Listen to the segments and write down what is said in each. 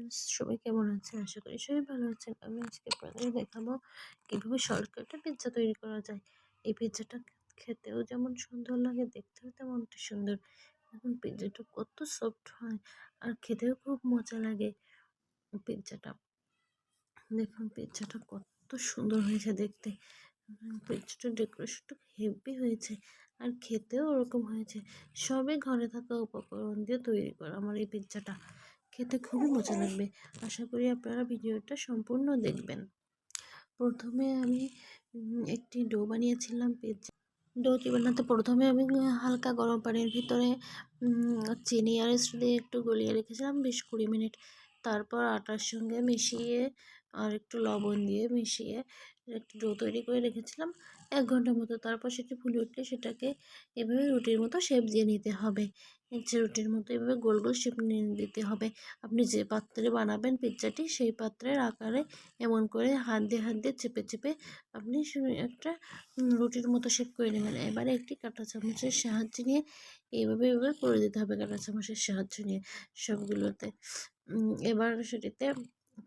Friends, সবাই কেমন আছেন? আশা করি সবাই ভালো আছেন। আমি আজকে আপনাদের দেখাবো কিভাবে শর্টকাটে পিৎজা তৈরি করা যায়। এই পিৎজাটা খেতেও যেমন সুন্দর লাগে, দেখতেও তেমনটা সুন্দর। এখন পিৎজাটা কত সফট হয় আর খেতেও খুব মজা লাগে। পিৎজাটা দেখুন, পিৎজাটা কত সুন্দর হয়েছে দেখতে। পিৎজাটার ডেকোরেশনটা হেভি হয়েছে আর খেতেও ওরকম হয়েছে। সবই ঘরে থাকা উপকরণ দিয়ে তৈরি করা আমার এই পিৎজাটা। খেতে খুবই মজা লাগবে। আশা করি আপনারা ভিডিওটা সম্পূর্ণ দেখবেন। প্রথমে আমি একটি ডো বানিয়েছিলাম পিৎজা। ডোটি বানাতে প্রথমে আমি হালকা গরম পানির ভিতরে চিনি আর ইস্ট দিয়ে একটু গলিয়ে রেখেছিলাম 20-20 মিনিট। তারপর আটার সঙ্গে মিশিয়ে আর একটু লবণ দিয়ে মিশিয়ে একটু ডো তৈরি করে রেখেছিলাম 1 ঘন্টার মতো। তারপর সেটি ফুলে উঠলে সেটাকে এভাবে রুটির মতো শেপ দিয়ে নিতে হবে। রুটির মতো এভাবে গোল গোল শেপ নিয়ে দিতে হবে। আপনি যে পাত্রে বানাবেন পিৎজাটি, সেই পাত্রের আকারে এমন করে হাত দিয়ে চেপে চেপে আপনি একটা রুটির মতো শেপ করে নেবেন। এবারে একটি কাঁটা চামচের সাহায্য নিয়ে এইভাবে করে দিতে হবে, কাঁটা চামচের সাহায্য নিয়ে সবগুলোতে। এবার সেটিতে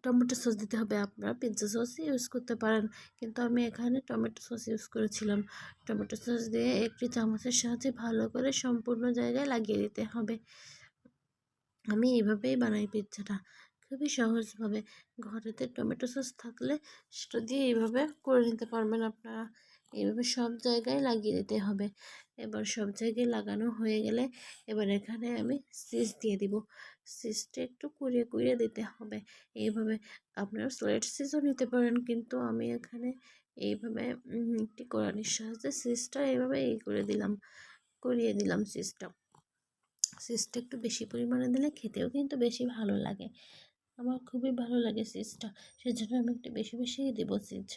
টমেটো সস দিতে হবে। আপনারা পিৎজা সস ইউজ করতে পারেন, কিন্তু আমি এখানে টমেটো সস ইউজ করেছিলাম। টমেটো সস দিয়ে একটি চামচের সাহায্যে ভালো করে সম্পূর্ণ জায়গায় লাগিয়ে দিতে হবে। আমি এইভাবেই বানাই পিৎজাটা, খুবই সহজভাবে। ঘরেতে টমেটো সস থাকলে সেটা দিয়ে এইভাবে করে নিতে পারবেন আপনারা। এইভাবে সব জায়গায় লাগিয়ে দিতে হবে। এবার সব জায়গায় লাগানো হয়ে গেলে এবার এখানে আমি চিজ দিয়ে দিব। চিজটা একটু কুড়িয়ে কুড়িয়ে দিতে হবে এইভাবে। আপনারা স্লাইড চিজও নিতে পারেন, কিন্তু আমি এখানে এইভাবে একটি কোরানির সাহায্যে চিজটা এইভাবে করিয়ে দিলাম চিজটা। চিজটা একটু বেশি পরিমাণে দিলে খেতেও কিন্তু বেশি ভালো লাগে। আমার খুবই ভালো লাগে চিজটা, সেজন্য আমি একটু বেশি বেশিই দেবো চিজ।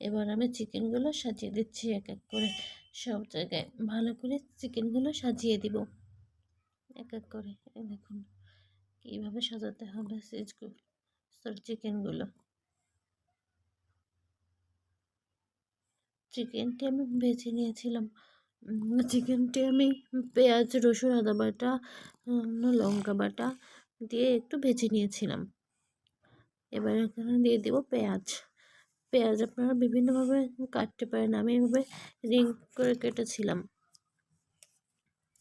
এবার আমি চিকেনগুলো সাজিয়ে দিচ্ছি এক এক করে। সব জায়গায় ভালো করে চিকেনগুলো সাজিয়ে দিব এক এক করে। দেখুন কীভাবে সাজাতে হবে চিকেনগুলো। চিকেনটি আমি ভেজে নিয়েছিলাম। চিকেনটি আমি পেঁয়াজ, রসুন, আদা বাটা, লঙ্কা বাটা দিয়ে একটু ভেজে নিয়েছিলাম। এবার এখানে দিয়ে দেব পেঁয়াজ। পেঁয়াজ আপনারা বিভিন্নভাবে কাটতে পারেন, আমি এভাবে রিং করে কেটেছিলাম।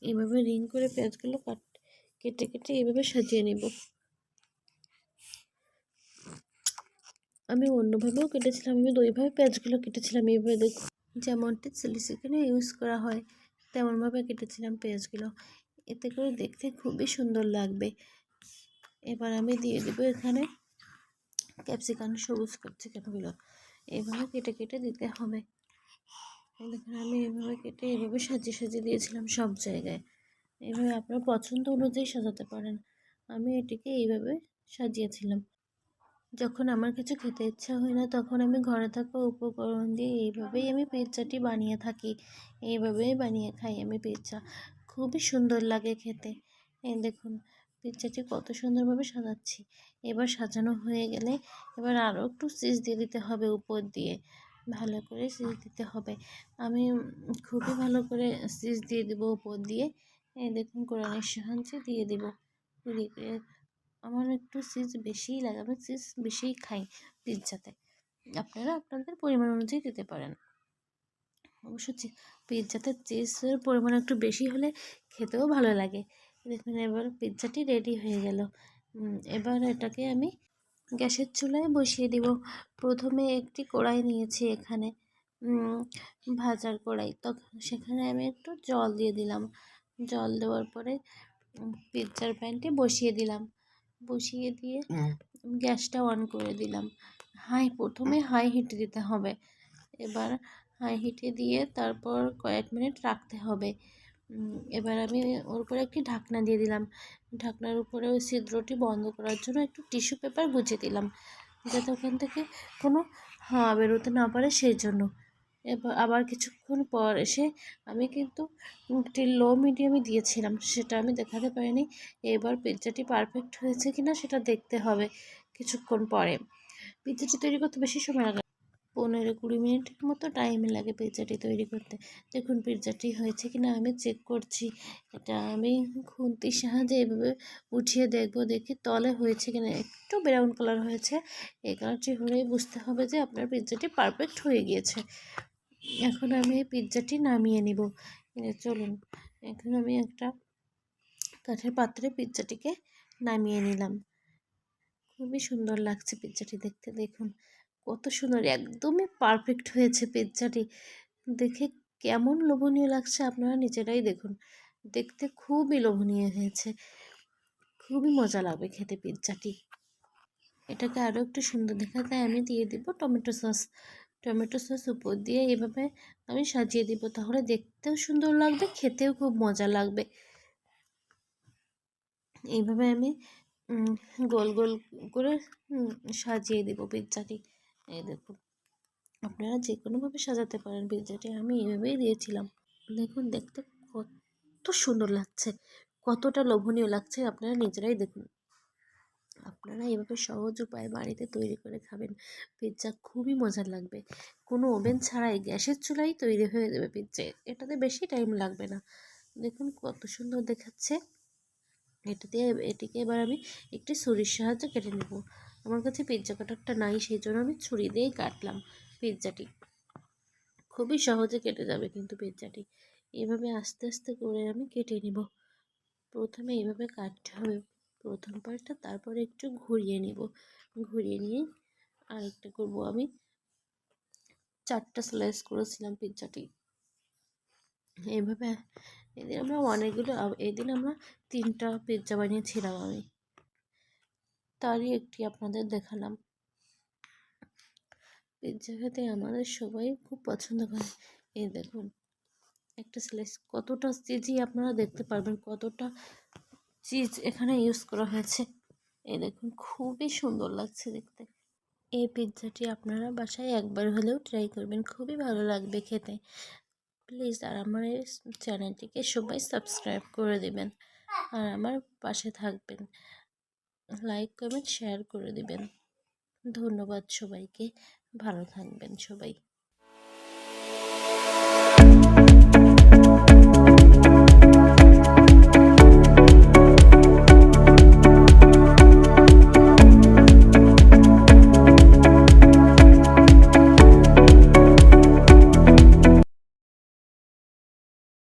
এইভাবে রিং করে পেঁয়াজগুলো কেটে কেটে এইভাবে সাজিয়ে নেব। আমি অন্যভাবেও কেটেছিলাম, আমি দুইভাবে পেঁয়াজগুলো কেটেছিলাম। এইভাবে দেখুন, যেমনটি চিলি চিকেনে ইউজ করা হয় তেমনভাবে কেটেছিলাম পেঁয়াজগুলো। এতে করে দেখতে খুবই সুন্দর লাগবে। এবার আমি দিয়ে দেবো এখানে ক্যাপসিকাম, সবুজ ক্যাপসিকামগুলো এইভাবে কেটে কেটে দিতে হবে। দেখুন আমি এইভাবে কেটে এইভাবে সাজিয়ে সাজিয়ে দিয়েছিলাম সব জায়গায়। এইভাবে আপনার পছন্দ অনুযায়ী সাজাতে পারেন। আমি এটিকে এইভাবে সাজিয়েছিলাম। যখন আমার কিছু খেতে ইচ্ছা হয় না, তখন আমি ঘরে থাকা উপকরণ দিয়ে এইভাবেই আমি পিৎজাটি বানিয়ে থাকি। এইভাবেই বানিয়ে খাই আমি পিৎজা। খুবই সুন্দর লাগে খেতে। এই দেখুন পিৎজাটি কত সুন্দরভাবে সাজাচ্ছি। এবার সাজানো হয়ে গেলে এবার আরও একটু চিজ দিয়ে দিতে হবে উপর দিয়ে। ভালো করে চিজ দিতে হবে। আমি খুবই ভালো করে চিজ দিয়ে দেবো উপর দিয়ে। এই দেখুন কোরানির সাহায্যে দিয়ে দেব। আমার একটু চিজ বেশিই লাগে, আমি চিজ বেশিই খাই পিৎজাতে। আপনারা আপনাদের পরিমাণ অনুযায়ী দিতে পারেন। অবশ্য পিৎজাতে চিজের পরিমাণ একটু বেশি হলে খেতেও ভালো লাগে। দেখুন এবার পিৎজাটি রেডি হয়ে গেল। এবার এটাকে আমি গ্যাসের চুলায় বসিয়ে দিব। প্রথমে একটি কড়াই নিয়েছি এখানে, ভাজার কড়াই। তখন সেখানে আমি একটু জল দিয়ে দিলাম। জল দেওয়ার পরে পিৎজার প্যানটি বসিয়ে দিলাম। বসিয়ে দিয়ে গ্যাসটা অন করে দিলাম। প্রথমে হাই হিটে দিতে হবে। এবার হাই হিটে দিয়ে তারপর কয়েক মিনিট রাখতে হবে। এবার আমি ওর উপরে একটি ঢাকনা দিয়ে দিলাম। ঢাকনার উপরে ওই ছিদ্রটি বন্ধ করার জন্য একটু টিস্যু পেপার গুঁজে দিলাম, যাতে ওখান থেকে কোনো হাওয়া বেরোতে না পারে সেই জন্য। এবার আবার কিছুক্ষণ পর এসে আমি কিন্তু একটি লো মিডিয়ামে দিয়েছিলাম, সেটা আমি দেখাতে পারিনি। এবার পিৎজাটি পারফেক্ট হয়েছে কিনা সেটা দেখতে হবে কিছুক্ষণ পরে। পিৎজাটি তৈরি করতে বেশি সময় লাগে, 15-20 মিনিটের মতো টাইম লাগে পিৎজাটি তৈরি করতে। দেখুন পিৎজাটি হয়েছে কিনা আমি চেক করছি। এটা আমি খুন্তির সাহায্যে এভাবে উঠিয়ে দেখবো, দেখি তলে হয়েছে কিনা। একটু ব্রাউন কালার হয়েছে, এই কালারটি হলেই বুঝতে হবে যে আপনার পিৎজাটি পারফেক্ট হয়ে গিয়েছে। এখন আমি এই পিৎজাটি নামিয়ে নিব। চলুন, এখন আমি একটা কাঠের পাত্রে পিৎজাটিকে নামিয়ে নিলাম। খুবই সুন্দর লাগছে পিৎজাটি দেখতে। দেখুন কত সুন্দর, একদমই পারফেক্ট হয়েছে পিৎজাটি। দেখে কেমন লোভনীয় লাগছে আপনারা নিজেরাই দেখুন। দেখতে খুবই লোভনীয় হয়েছে, খুবই মজা লাগবে খেতে পিৎজাটি। এটাকে আরও একটু সুন্দর দেখাতে আমি দিয়ে দিব টমেটো সস। টমেটো সস উপর দিয়ে এভাবে আমি সাজিয়ে দিব, তাহলে দেখতেও সুন্দর লাগবে, খেতেও খুব মজা লাগবে। এইভাবে আমি গোল গোল করে সাজিয়ে দিব পিৎজাটি। এই দেখুন, আপনারা যে কোনোভাবে সাজাতে পারেন পিৎজাটি, আমি এইভাবেই দিয়েছিলাম। দেখুন দেখতে কত সুন্দর লাগছে, কতটা লোভনীয় লাগছে, আপনারা নিজেরাই দেখুন। আপনারা এভাবে সহজ উপায়ে বাড়িতে তৈরি করে খাবেন, পিৎজা খুবই মজার লাগবে। কোনো ওভেন ছাড়াই গ্যাসের চুলাই তৈরি হয়ে যাবে পিৎজা, এটাতে বেশি টাইম লাগবে না। দেখুন কত সুন্দর দেখাচ্ছে। এটিকে এবার আমি একটি ছুরির সাহায্যে কেটে নেব। আমার কাছে পিৎজা কাটারটা নাই, সেই জন্য আমি ছুরি দিয়েই কাটলাম পিৎজাটি। খুবই সহজে কেটে যাবে কিন্তু পিৎজাটি। এভাবে আস্তে আস্তে করে আমি কেটে নিব। প্রথমে এইভাবে কাটতে হবে প্রথম পার্টটা, তারপরে একটু ঘুরিয়ে নিব। ঘুরিয়ে নিয়ে আরেকটা করব আমি। 4টা স্লাইস করেছিলাম পিৎজাটি। এইভাবে এদিন আমরা অনেকগুলো, এদিন আমরা 3টা পিৎজা বানিয়েছিলাম আমি, তারই একটি আপনাদের দেখালাম। পিৎজা খেতে আমাদের সবাই খুব পছন্দ করে। এই দেখুন একটা স্লাইস, কতটা চিজই আপনারা দেখতে পারবেন, কতটা চিজ এখানে ইউজ করা হয়েছে। এই দেখুন খুবই সুন্দর লাগছে দেখতে। এই পিৎজাটি আপনারা বাসায় একবার হলেও ট্রাই করবেন, খুবই ভালো লাগবে খেতে। প্লিজ আর আমার এই চ্যানেলটিকে সবাই সাবস্ক্রাইব করে দেবেন, আর আমার পাশে থাকবেন, লাইক কমেন্ট শেয়ার করে দেবেন। ধন্যবাদ সবাইকে, ভালো থাকবেন সবাই।